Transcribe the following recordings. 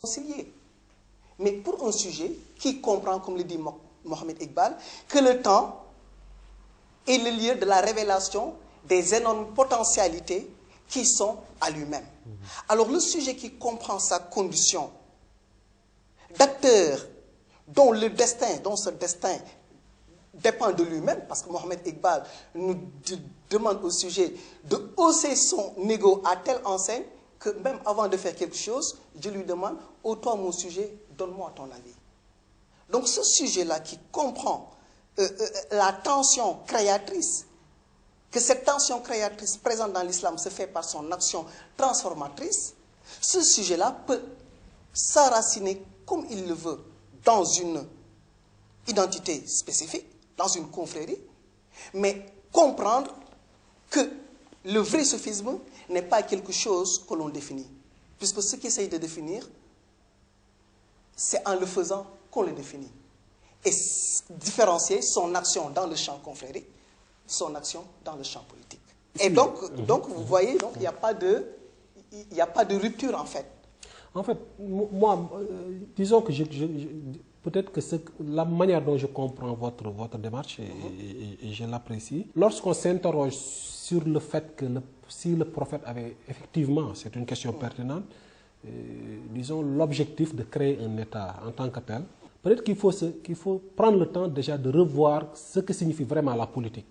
concilier. Mais pour un sujet qui comprend, comme le dit Mohamed Iqbal, que le temps est le lieu de la révélation des énormes potentialités qui sont à lui-même. Alors le sujet qui comprend sa condition d'acteur dont ce destin dépend de lui-même, parce que Mohamed Iqbal nous demande au sujet de hausser son ego à telle enseigne que même avant de faire quelque chose, je lui demande, ô toi mon sujet, donne-moi ton avis. Donc ce sujet-là qui comprend la tension créatrice, que cette tension créatrice présente dans l'islam se fait par son action transformatrice, ce sujet-là peut s'enraciner comme il le veut dans une identité spécifique, dans une confrérie, mais comprendre que le vrai soufisme n'est pas quelque chose que l'on définit. Puisque ce qui essaye de définir, c'est en le faisant qu'on le définit. Et différencier son action dans le champ confrérique, son action dans le champ politique. Et donc vous voyez, il n'y a pas de rupture en fait. En fait, moi, disons que peut-être que la manière dont je comprends votre démarche, et je l'apprécie, lorsqu'on s'interroge sur le fait que si le prophète avait effectivement, c'est une question pertinente, disons l'objectif de créer un État en tant que tel, peut-être qu'il faut prendre le temps déjà de revoir ce que signifie vraiment la politique.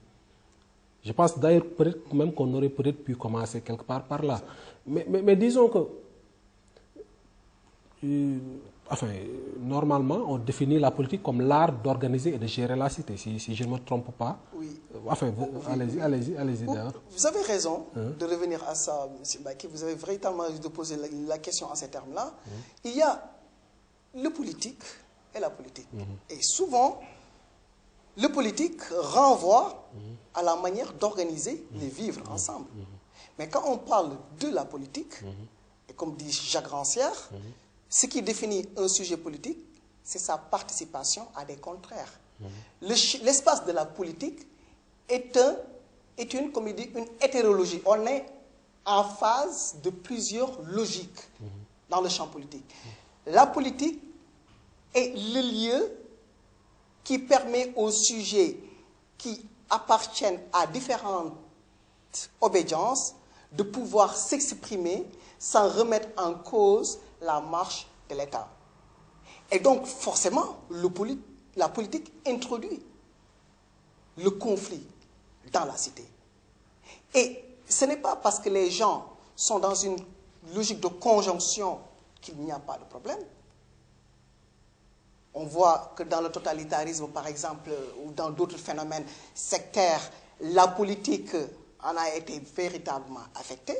Je pense d'ailleurs peut-être même qu'on aurait peut-être pu commencer quelque part par là. Mais disons que normalement, on définit la politique comme l'art d'organiser et de gérer la cité, si je ne me trompe pas. Oui. Allez-y. Vous avez raison de revenir à ça, M. Baki. Vous avez véritablement de poser la question en ces termes-là. Il y a le politique et la politique. Et souvent, le politique renvoie à la manière d'organiser les vivre ensemble. Mais quand on parle de la politique, et comme dit Jacques Rancière, ce qui définit un sujet politique, c'est sa participation à des contraires. L'espace de la politique est comme il dit, une hétérologie. On est en phase de plusieurs logiques dans le champ politique. La politique est le lieu qui permet aux sujets qui appartiennent à différentes obédiences de pouvoir s'exprimer sans remettre en cause la marche de l'État. Et donc, forcément, la politique introduit le conflit dans la cité. Et ce n'est pas parce que les gens sont dans une logique de conjonction qu'il n'y a pas de problème. On voit que dans le totalitarisme, par exemple, ou dans d'autres phénomènes sectaires, la politique en a été véritablement affectée.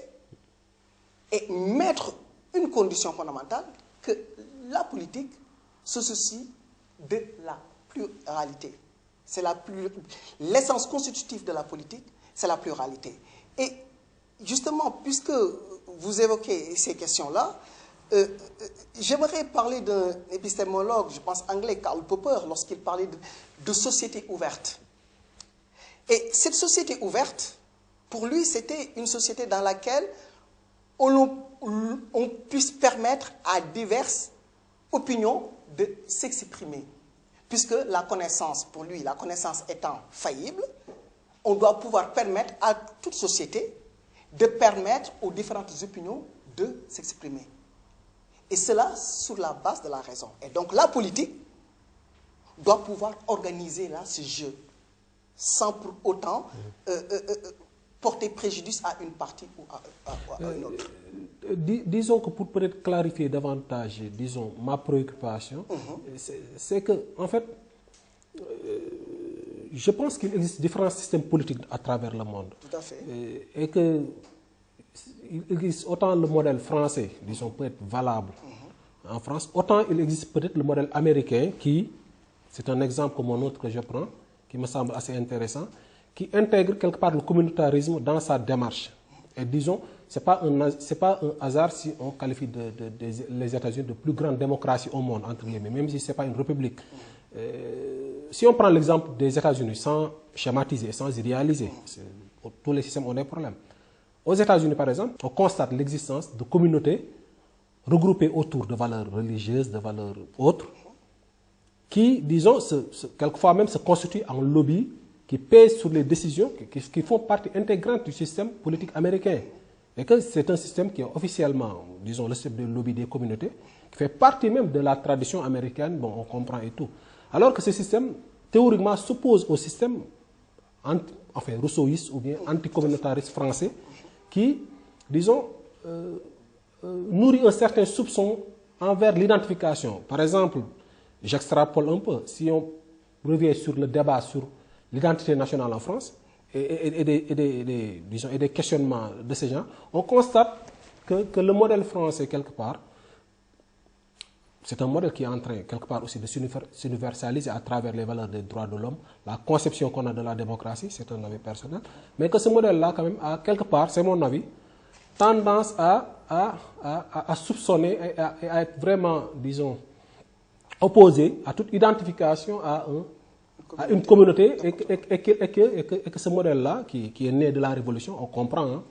Et mettre une condition fondamentale, que la politique se soucie de la pluralité. C'est l'essence constitutive de la politique, c'est la pluralité. Et justement, puisque vous évoquez ces questions-là, j'aimerais parler d'un épistémologue, je pense anglais, Karl Popper, lorsqu'il parlait de société ouverte. Et cette société ouverte, pour lui, c'était une société dans laquelle on puisse permettre à diverses opinions de s'exprimer. Puisque la connaissance, pour lui, la connaissance étant faillible, on doit pouvoir permettre à toute société de permettre aux différentes opinions de s'exprimer. Et cela sur la base de la raison. Et donc la politique doit pouvoir organiser là ce jeu, sans pour autant porter préjudice à une partie ou à une autre. Disons que pour peut-être clarifier davantage, disons, ma préoccupation, c'est que, en fait, je pense qu'il existe différents systèmes politiques à travers le monde. Tout à fait. Et que il existe autant le modèle français, disons, peut être valable en France, autant il existe peut-être le modèle américain qui, c'est un exemple comme un autre que je prends, qui me semble assez intéressant, qui intègre quelque part le communautarisme dans sa démarche. Et disons, ce n'est pas un hasard si on qualifie les États-Unis de plus grande démocratie au monde, entre guillemets, même si ce n'est pas une république. Si on prend l'exemple des États-Unis, sans schématiser, sans idéaliser, tous les systèmes ont des problèmes. Aux États-Unis, par exemple, on constate l'existence de communautés regroupés autour de valeurs religieuses, de valeurs autres, qui, disons, quelquefois même se constituent en lobby, qui pèsent sur les décisions, qui font partie intégrante du système politique américain. Et que c'est un système qui est officiellement, disons, le système de lobby des communautés, qui fait partie même de la tradition américaine, bon, on comprend et tout. Alors que ce système, théoriquement, s'oppose au système rousseauiste ou bien anticommunautariste français, qui, disons, nourrit un certain soupçon envers l'identification. Par exemple, j'extrapole un peu, si on revient sur le débat sur l'identité nationale en France et des questionnements de ces gens, on constate que le modèle français, quelque part, c'est un modèle qui est en train, quelque part aussi, de s'universaliser à travers les valeurs des droits de l'homme, la conception qu'on a de la démocratie, c'est un avis personnel, mais que ce modèle-là, quand même, a quelque part, c'est mon avis, tendance à soupçonner et à être vraiment, disons, opposé à toute identification à une communauté et que ce modèle-là, qui est né de la Révolution, on comprend, hein,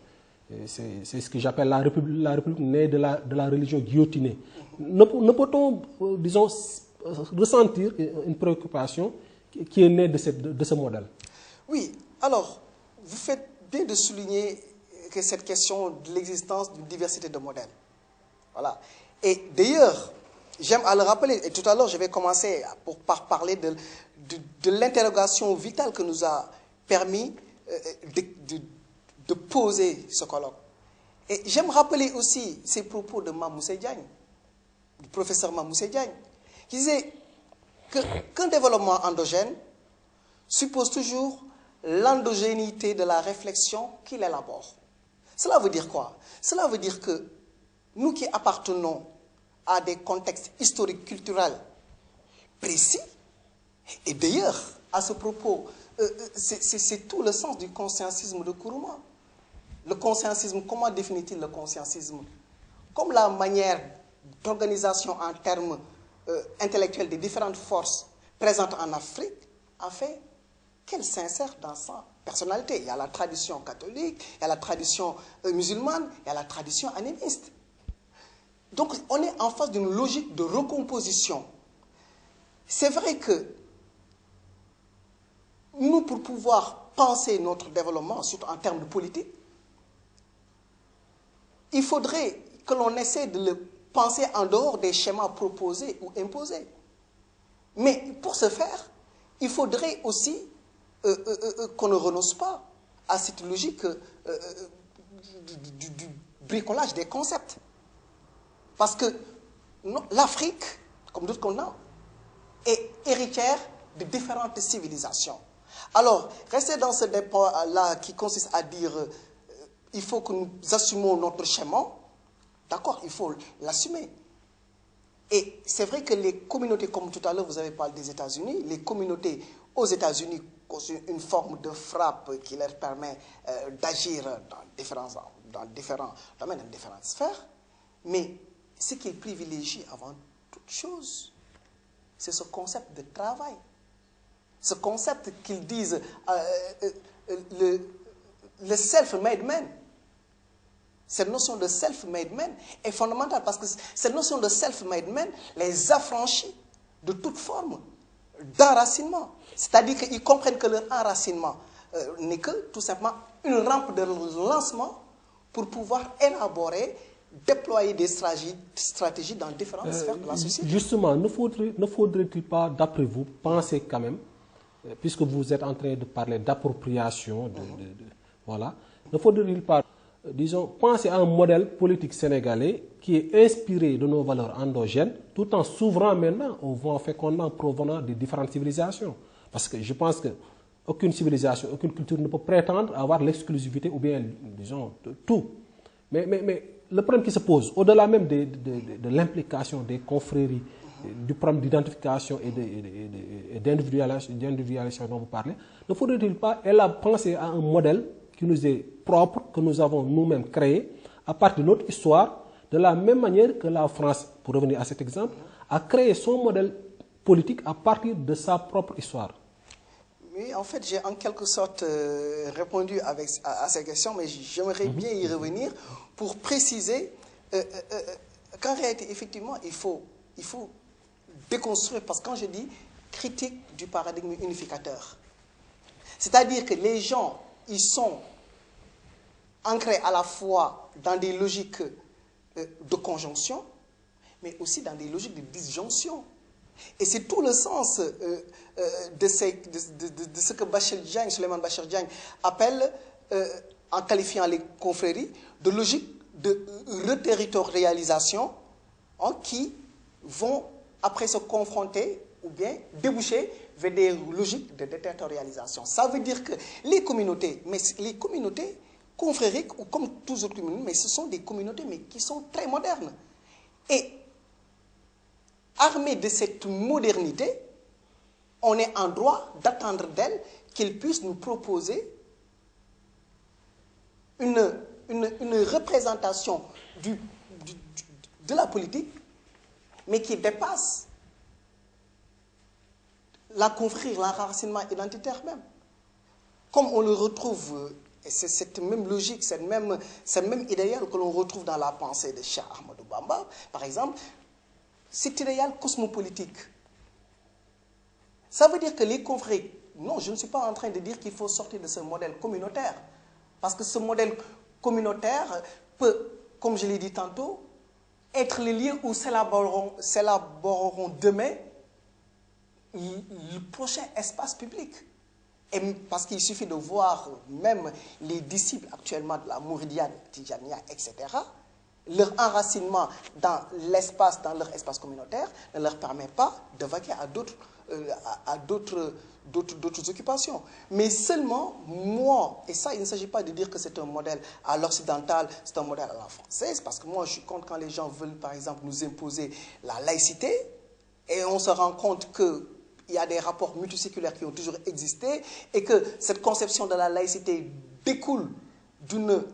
c'est ce que j'appelle la République née de la religion guillotinée. Ne peut-on, disons, ressentir une préoccupation qui est née de ce modèle? Oui, alors, vous faites bien de souligner que cette question de l'existence d'une diversité de modèles. Voilà. Et d'ailleurs, j'aime à le rappeler, et tout à l'heure, je vais commencer par parler de l'interrogation vitale que nous a permis de poser ce colloque. Et j'aime rappeler aussi ces propos de Mamoussé Diagne, du professeur Mamoussé Diagne, qui disait qu'un développement endogène suppose toujours l'endogénéité de la réflexion qu'il élabore. Cela veut dire quoi? Cela veut dire que nous qui appartenons à des contextes historiques, culturels précis, et d'ailleurs, à ce propos, c'est tout le sens du conscientisme de Kourouma. Le conscientisme, comment définit-il le conscientisme? Comme la manière d'organisation en termes intellectuels des différentes forces présentes en Afrique a fait qu'elle s'insère dans sa personnalité. Il y a la tradition catholique, il y a la tradition musulmane, il y a la tradition animiste. Donc, on est en face d'une logique de recomposition. C'est vrai que nous, pour pouvoir penser notre développement, surtout en termes de politique, il faudrait que l'on essaie de le penser en dehors des schémas proposés ou imposés. Mais pour ce faire, il faudrait aussi qu'on ne renonce pas à cette logique du bricolage des concepts. Parce que l'Afrique, comme d'autres continents, est héritière de différentes civilisations. Alors, rester dans ce débat-là qui consiste à dire il faut que nous assumions notre schéma, d'accord, il faut l'assumer. Et c'est vrai que les communautés, comme tout à l'heure vous avez parlé des États-Unis, les communautés aux États-Unis constituent une forme de frappe qui leur permet d'agir dans différents domaines, dans différentes sphères, mais ce qu'ils privilégient avant toute chose, c'est ce concept de travail. Ce concept qu'ils disent le self-made man. Cette notion de self-made man est fondamentale parce que cette notion de self-made man les affranchit de toute forme d'enracinement. C'est-à-dire qu'ils comprennent que leur enracinement n'est que tout simplement une rampe de lancement pour pouvoir élaborer, déployer des stratégies dans différentes sphères de la société. Justement, ne faudrait-il pas, d'après vous, penser quand même, puisque vous êtes en train de parler d'appropriation, voilà, ne faudrait-il pas, disons, penser à un modèle politique sénégalais qui est inspiré de nos valeurs endogènes, tout en s'ouvrant maintenant aux vents fécondants provenant des différentes civilisations. Parce que je pense qu'aucune civilisation, aucune culture ne peut prétendre avoir l'exclusivité ou bien, disons, tout. Mais le problème qui se pose, au-delà même de l'implication des confréries, du problème d'identification et d'individualisation dont vous parlez, ne faudrait-il pas penser à un modèle qui nous est propre, que nous avons nous-mêmes créé, à partir de notre histoire, de la même manière que la France, pour revenir à cet exemple, a créé son modèle politique à partir de sa propre histoire? Oui, en fait, j'ai en quelque sorte répondu à ces questions, mais j'aimerais bien y revenir pour préciser qu'en réalité, effectivement, il faut déconstruire, parce que quand je dis critique du paradigme unificateur, c'est-à-dire que les gens, ils sont ancrés à la fois dans des logiques de conjonction, mais aussi dans des logiques de disjonction. Et c'est tout le sens de ce que Souleymane Bachir Diagne appelle, en qualifiant les confréries, de logique de reterritorialisation, qui vont après se confronter ou bien déboucher vers des logiques de déterritorialisation. Ça veut dire que les communautés, mais les communautés confrériques, ou comme tous autres communautés, mais ce sont des communautés mais qui sont très modernes. Et armés de cette modernité, on est en droit d'attendre d'elles qu'elles puissent nous proposer une représentation de la politique, mais qui dépasse la confrérie, l'enracinement identitaire même. Comme on le retrouve, et c'est cette même logique, cette même idéal que l'on retrouve dans la pensée de Cheikh Ahmadou Bamba, par exemple, cet idéal cosmopolitique. Ça veut dire que les confréries, non, je ne suis pas en train de dire qu'il faut sortir de ce modèle communautaire, parce que ce modèle communautaire peut, comme je l'ai dit tantôt, être le lieu où s'élaboreront demain le prochain espace public. Et parce qu'il suffit de voir même les disciples actuellement de la Mouridiane, Tijania, etc., leur enracinement dans l'espace, dans leur espace communautaire, ne leur permet pas de vaquer à d'autres occupations. Mais seulement, moi, et ça, il ne s'agit pas de dire que c'est un modèle à l'occidental, c'est un modèle à la française, parce que moi, je suis contre quand les gens veulent, par exemple, nous imposer la laïcité, et on se rend compte qu'il y a des rapports multiséculaires qui ont toujours existé, et que cette conception de la laïcité découle d'un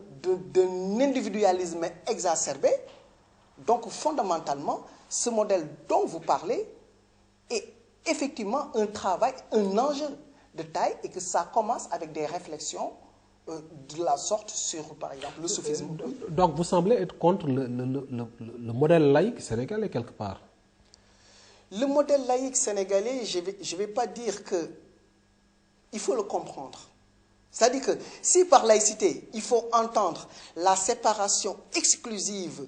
individualisme exacerbé. Donc, fondamentalement, ce modèle dont vous parlez est effectivement un travail, un enjeu de taille, et que ça commence avec des réflexions de la sorte sur, par exemple, le soufisme. Donc, vous semblez être contre le modèle laïque sénégalais, quelque part. Le modèle laïque sénégalais, je ne vais pas dire que... Il faut le comprendre. C'est-à-dire que si par laïcité, il faut entendre la séparation exclusive,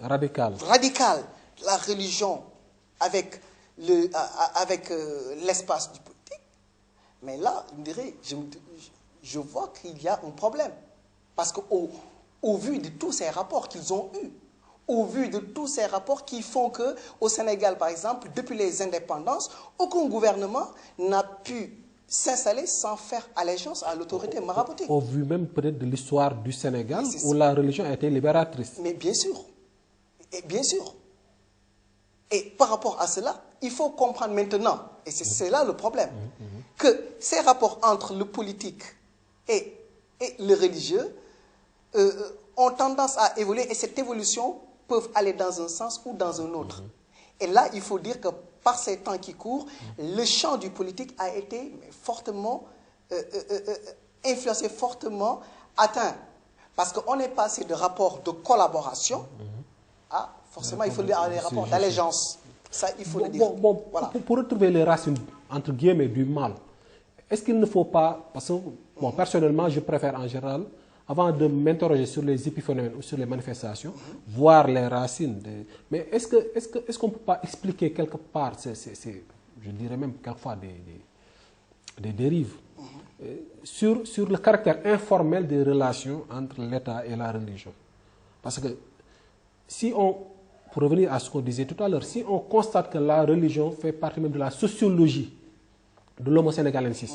radicale de la religion avec l'espace du politique, mais là, je vois qu'il y a un problème. Parce qu'au vu de tous ces rapports qu'ils ont eus, au vu de tous ces rapports qui font qu'au Sénégal, par exemple, depuis les indépendances, aucun gouvernement n'a pu s'installer sans faire allégeance à l'autorité maraboutique. Au vu même peut-être de l'histoire du Sénégal, où la religion a été libératrice. Mais bien sûr. Et bien sûr. Et par rapport à cela, il faut comprendre maintenant, et c'est là le problème, que ces rapports entre le politique et le religieux ont tendance à évoluer, et cette évolution peut aller dans un sens ou dans un autre. Et là, il faut dire que par ces temps qui courent, le champ du politique a été fortement influencé, fortement atteint. Parce qu'on est passé de rapports de collaboration à, forcément, il faut dire, des rapports d'allégeance. Ça, il faut le dire. Voilà. Pour retrouver les racines, entre guillemets, du mal, est-ce qu'il ne faut pas... Parce que, personnellement, je préfère en général, avant de m'interroger sur les épiphénomènes ou sur les manifestations, voir les racines. Mais est-ce qu'on ne peut pas expliquer quelque part, je dirais même quelquefois des dérives, sur le caractère informel des relations entre l'État et la religion? Parce que pour revenir à ce qu'on disait tout à l'heure, si on constate que la religion fait partie même de la sociologie de l'homo sénégalensis,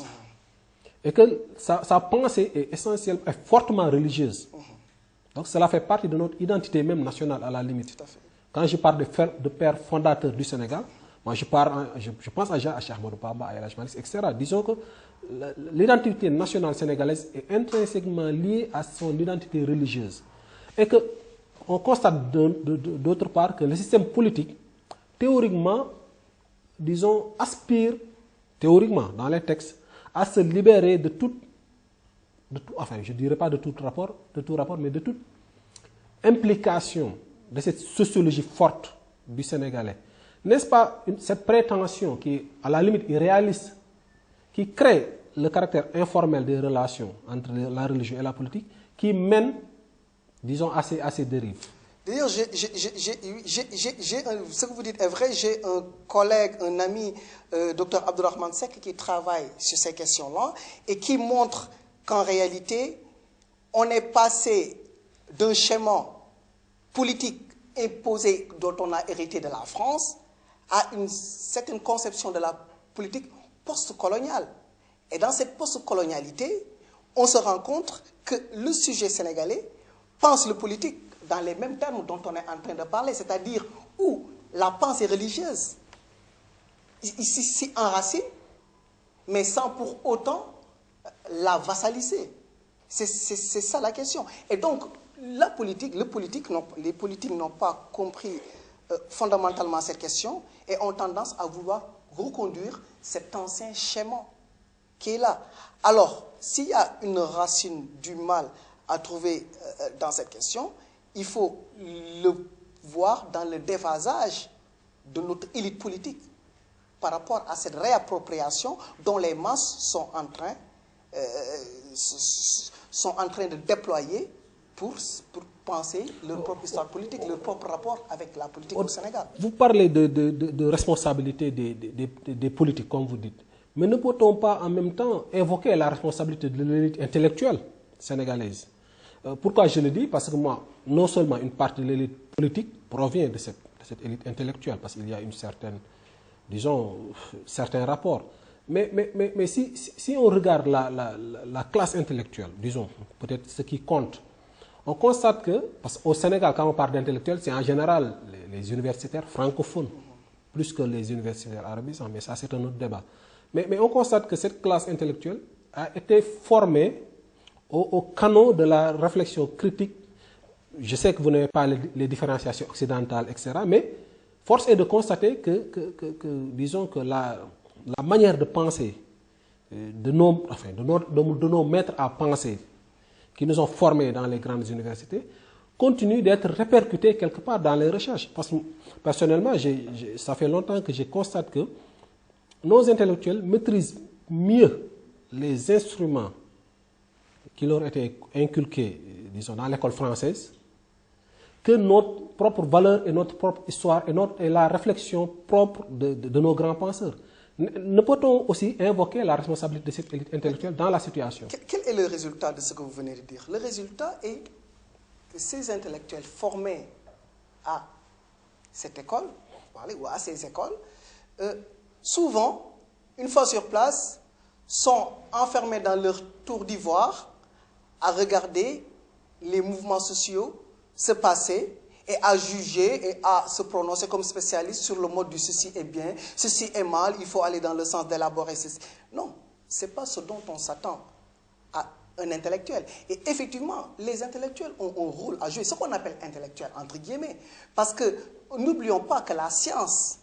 et que sa pensée est essentiellement, est fortement religieuse. Donc cela fait partie de notre identité même nationale à la limite. Tout à fait. Quand je parle de père fondateur du Sénégal, moi je pense à Cheikh Ahmadou Bamba, à El Hadji Malick, etc. Disons que l'identité nationale sénégalaise est intrinsèquement liée à son identité religieuse. Et qu'on constate d'autre part que le système politique, théoriquement, disons, aspire, théoriquement, dans les textes, à se libérer de tout, enfin je ne dirais pas de tout rapport, mais de toute implication de cette sociologie forte du Sénégalais, n'est-ce pas cette prétention qui est à la limite irréaliste, qui crée le caractère informel des relations entre la religion et la politique, qui mène, disons, à ces dérives? D'ailleurs, ce que vous dites est vrai. J'ai un collègue, un ami, Dr Abdourahmane Seck, qui travaille sur ces questions-là et qui montre qu'en réalité, on est passé d'un schéma politique imposé dont on a hérité de la France à une certaine conception de la politique post-coloniale. Et dans cette post-colonialité, on se rend compte que le sujet sénégalais pense le politique dans les mêmes termes dont on est en train de parler, c'est-à-dire où la pensée religieuse s'y enracine, mais sans pour autant la vassaliser. C'est ça la question. Et donc, les politiques n'ont pas compris fondamentalement cette question et ont tendance à vouloir reconduire cet ancien schéma qui est là. Alors, s'il y a une racine du mal à trouver dans cette question, il faut le voir dans le déphasage de notre élite politique par rapport à cette réappropriation dont les masses sont en train de déployer pour penser leur propre histoire politique, leur propre rapport avec la politique au Sénégal. Vous parlez de responsabilité des politiques, comme vous dites. Mais ne peut-on pas en même temps évoquer la responsabilité de l'élite intellectuelle sénégalaise? Pourquoi je le dis? Parce que moi, non seulement une partie de l'élite politique provient de cette élite intellectuelle, parce qu'il y a une certaine, disons, certains rapports. Mais si on regarde la classe intellectuelle, disons, peut-être ce qui compte, on constate que, parce qu'au Sénégal, quand on parle d'intellectuels, c'est en général les universitaires francophones, plus que les universitaires arabisants, mais ça c'est un autre débat. Mais on constate que cette classe intellectuelle a été formée au canon de la réflexion critique. Je sais que vous n'avez pas les différenciations occidentales, etc., mais force est de constater disons que la manière de penser de nos maîtres à penser qui nous ont formés dans les grandes universités continue d'être répercutée quelque part dans les recherches. Parce que personnellement, ça fait longtemps que je constate que nos intellectuels maîtrisent mieux les instruments qui leur étaient inculqués, disons, dans l'école française, que notre propre valeur et notre propre histoire et la réflexion propre de nos grands penseurs. Ne peut-on aussi invoquer la responsabilité de cette élite intellectuelle dans la situation? Quel est le résultat de ce que vous venez de dire? Le résultat est que ces intellectuels formés à cette école, ou à ces écoles, souvent, une fois sur place, sont enfermés dans leur tour d'ivoire à regarder les mouvements sociaux se passer et à juger et à se prononcer comme spécialiste sur le mode du ceci est bien, ceci est mal, il faut aller dans le sens d'élaborer ceci. Non, ce n'est pas ce dont on s'attend à un intellectuel. Et effectivement, les intellectuels ont un rôle à jouer, ce qu'on appelle intellectuel, entre guillemets. Parce que n'oublions pas que la science